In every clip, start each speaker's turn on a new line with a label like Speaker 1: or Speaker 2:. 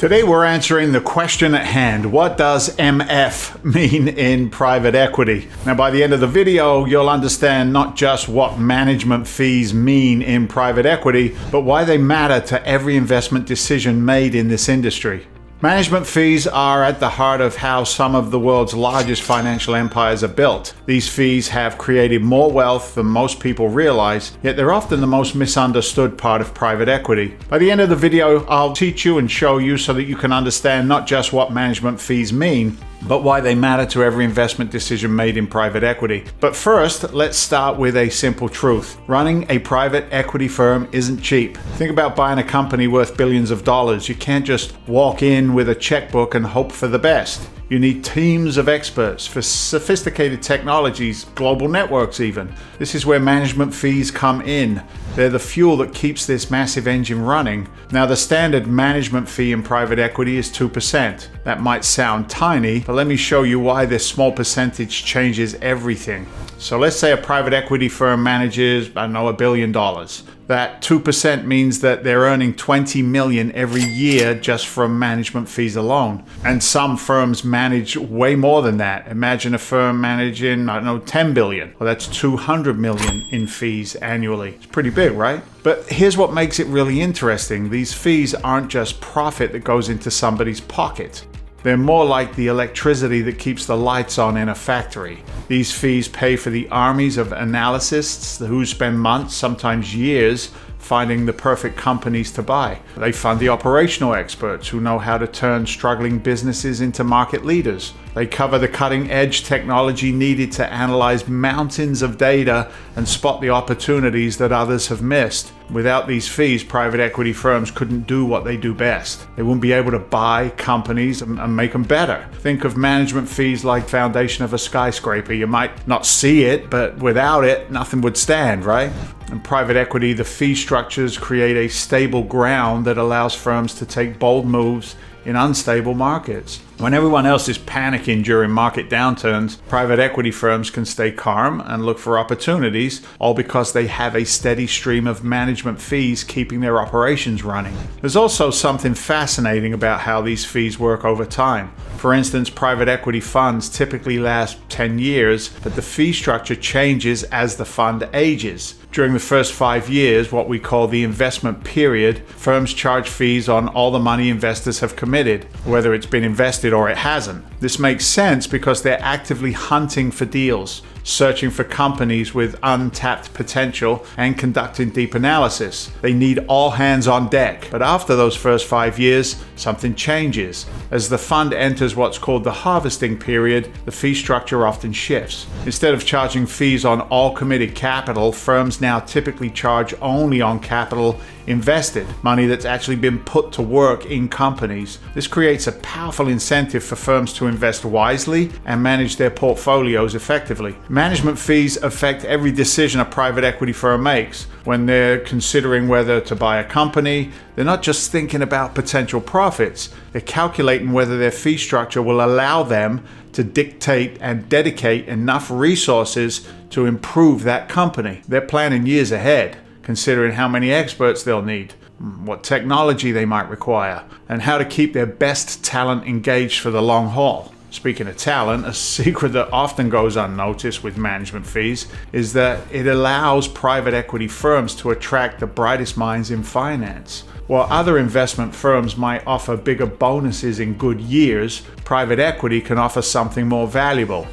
Speaker 1: Today we're answering the question at hand. What does MF mean in private equity? Now, by the end of the video, you'll understand not just what management fees mean in private equity, but why they matter to every investment decision made in this industry. Management fees are at the heart of how some of the world's largest financial empires are built. These fees have created more wealth than most people realize, yet they're often the most misunderstood part of private equity. By the end of the video, I'll teach you and show you so that you can understand not just what management fees mean, but why they matter to every investment decision made in private equity. But first, let's start with a simple truth. Running a private equity firm isn't cheap. Think about buying a company worth billions of dollars. You can't just walk in with a checkbook and hope for the best. You need teams of experts for sophisticated technologies, global networks even. This is where management fees come in. They're the fuel that keeps this massive engine running. Now, the standard management fee in private equity is 2%. That might sound tiny, but let me show you why this small percentage changes everything. So let's say a private equity firm manages, $1 billion. That 2% means that they're earning $20 million every year just from management fees alone. And some firms manage way more than that. Imagine a firm managing, $10 billion. Well, that's $200 million in fees annually. It's pretty big, right? But here's what makes it really interesting. These fees aren't just profit that goes into somebody's pocket. They're more like the electricity that keeps the lights on in a factory. These fees pay for the armies of analysts who spend months, sometimes years, finding the perfect companies to buy. They fund the operational experts who know how to turn struggling businesses into market leaders. They cover the cutting-edge technology needed to analyze mountains of data and spot the opportunities that others have missed. Without these fees, private equity firms couldn't do what they do best. They wouldn't be able to buy companies and make them better. Think of management fees like foundation of a skyscraper. You might not see it, but without it, nothing would stand, right? In private equity, the fee structures create a stable ground that allows firms to take bold moves in unstable markets. When everyone else is panicking during market downturns, private equity firms can stay calm and look for opportunities, all because they have a steady stream of management fees keeping their operations running. There's also something fascinating about how these fees work over time. For instance, private equity funds typically last 10 years, but the fee structure changes as the fund ages. During the first 5 years, what we call the investment period, firms charge fees on all the money investors have committed, whether it's been invested or it hasn't. This makes sense because they're actively hunting for deals, searching for companies with untapped potential and conducting deep analysis. They need all hands on deck. But after those first 5 years, something changes. As the fund enters what's called the harvesting period, the fee structure often shifts. Instead of charging fees on all committed capital, firms now typically charge only on capital invested, money that's actually been put to work in companies. This creates a powerful incentive for firms to invest wisely and manage their portfolios effectively. Management fees affect every decision a private equity firm makes. When they're considering whether to buy a company, they're not just thinking about potential profits, they're calculating whether their fee structure will allow them to dictate and dedicate enough resources to improve that company. They're planning years ahead, considering how many experts they'll need, what technology they might require, and how to keep their best talent engaged for the long haul. Speaking of talent, a secret that often goes unnoticed with management fees is that it allows private equity firms to attract the brightest minds in finance. While other investment firms might offer bigger bonuses in good years, private equity can offer something more valuable,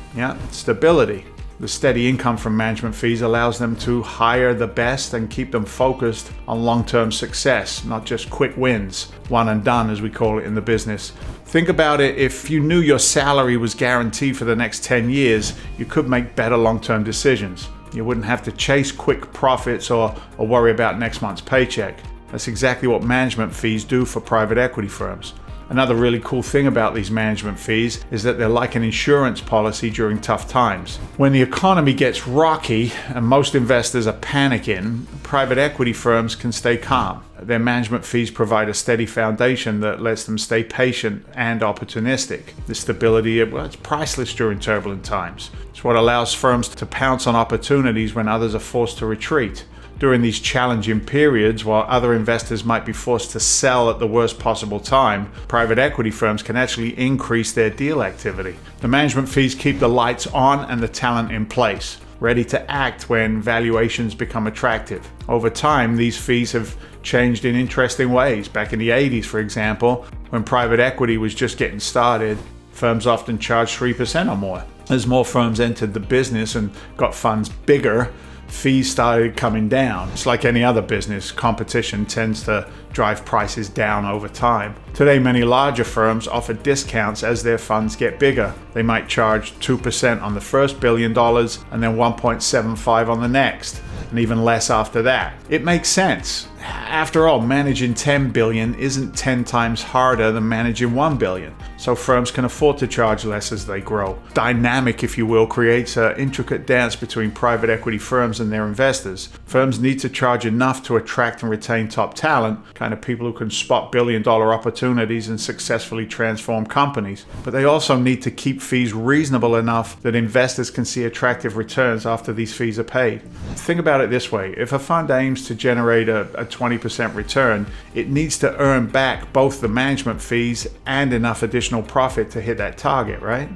Speaker 1: stability. The steady income from management fees allows them to hire the best and keep them focused on long-term success, not just quick wins, one and done as we call it in the business. Think about it, if you knew your salary was guaranteed for the next 10 years, you could make better long-term decisions. You wouldn't have to chase quick profits or worry about next month's paycheck. That's exactly what management fees do for private equity firms. Another really cool thing about these management fees is that they're like an insurance policy during tough times. When the economy gets rocky and most investors are panicking, private equity firms can stay calm. Their management fees provide a steady foundation that lets them stay patient and opportunistic. This stability, it's priceless during turbulent times. It's what allows firms to pounce on opportunities when others are forced to retreat. During these challenging periods, while other investors might be forced to sell at the worst possible time, private equity firms can actually increase their deal activity. The management fees keep the lights on and the talent in place, ready to act when valuations become attractive. Over time, these fees have changed in interesting ways. Back in the 80s, for example, when private equity was just getting started, firms often charged 3% or more. As more firms entered the business and got funds bigger, fees started coming down. It's like any other business, competition tends to drive prices down over time. Today, many larger firms offer discounts as their funds get bigger. They might charge 2% on the first $1 billion and then 1.75 on the next, and even less after that. It makes sense. After all, managing 10 billion isn't 10 times harder than managing 1 billion, so firms can afford to charge less as they grow. Dynamic, if you will, creates an intricate dance between private equity firms and their investors. Firms need to charge enough to attract and retain top talent, kind of people who can spot billion-dollar opportunities and successfully transform companies. But they also need to keep fees reasonable enough that investors can see attractive returns after these fees are paid. Think about it this way. If a fund aims to generate a 20% return, it needs to earn back both the management fees and enough additional profit to hit that target, right?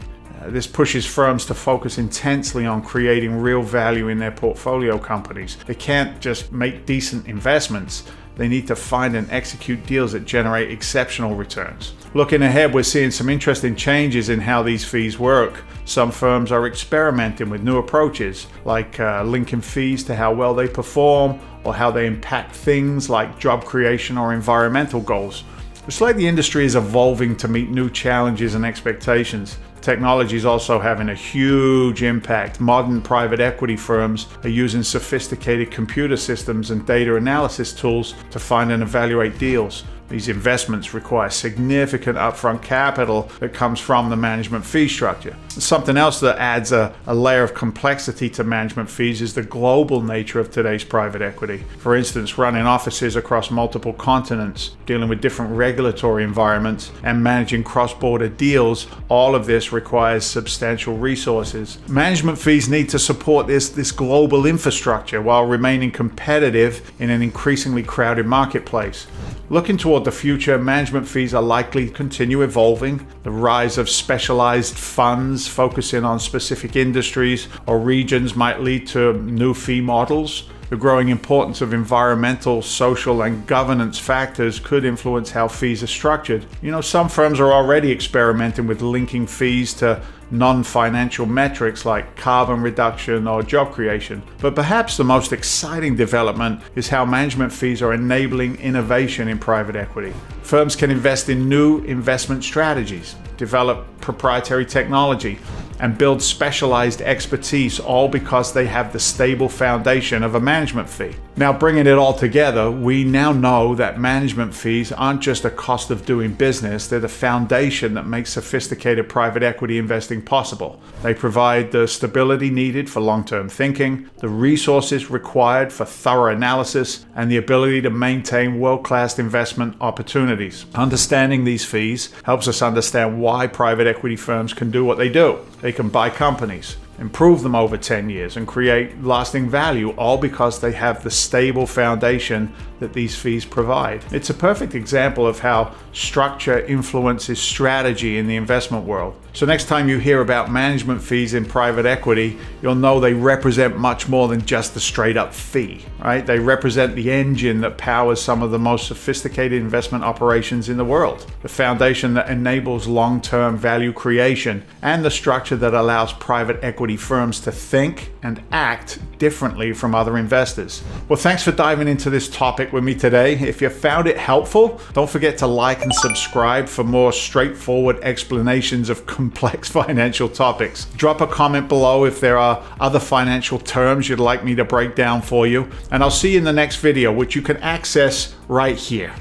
Speaker 1: This pushes firms to focus intensely on creating real value in their portfolio companies. They can't just make decent investments. They need to find and execute deals that generate exceptional returns. Looking ahead, we're seeing some interesting changes in how these fees work. Some firms are experimenting with new approaches, like linking fees to how well they perform or how they impact things like job creation or environmental goals. It's like the industry is evolving to meet new challenges and expectations. Technology is also having a huge impact. Modern private equity firms are using sophisticated computer systems and data analysis tools to find and evaluate deals. These investments require significant upfront capital that comes from the management fee structure. Something else that adds a layer of complexity to management fees is the global nature of today's private equity. For instance, running offices across multiple continents, dealing with different regulatory environments, and managing cross-border deals, all of this requires substantial resources. Management fees need to support this global infrastructure while remaining competitive in an increasingly crowded marketplace. Looking toward the future, management fees are likely to continue evolving. The rise of specialized funds focusing on specific industries or regions might lead to new fee models. The growing importance of environmental, social, and governance factors could influence how fees are structured. Some firms are already experimenting with linking fees to non-financial metrics like carbon reduction or job creation. But perhaps the most exciting development is how management fees are enabling innovation in private equity. Firms can invest in new investment strategies, develop proprietary technology, and build specialized expertise, all because they have the stable foundation of a management fee. Now, bringing it all together, we now know that management fees aren't just a cost of doing business, they're the foundation that makes sophisticated private equity investing possible. They provide the stability needed for long-term thinking, the resources required for thorough analysis, and the ability to maintain world-class investment opportunities. Understanding these fees helps us understand why private equity firms can do what they do. They can buy companies, improve them over 10 years, and create lasting value, all because they have the stable foundation that these fees provide. It's a perfect example of how structure influences strategy in the investment world. So next time you hear about management fees in private equity, you'll know they represent much more than just the straight up fee, right? They represent the engine that powers some of the most sophisticated investment operations in the world, the foundation that enables long-term value creation, and the structure that allows private equity firms to think and act differently from other investors. Well, thanks for diving into this topic with me today. If you found it helpful, don't forget to like and subscribe for more straightforward explanations of complex financial topics. Drop a comment below if there are other financial terms you'd like me to break down for you, and I'll see you in the next video, which you can access right here.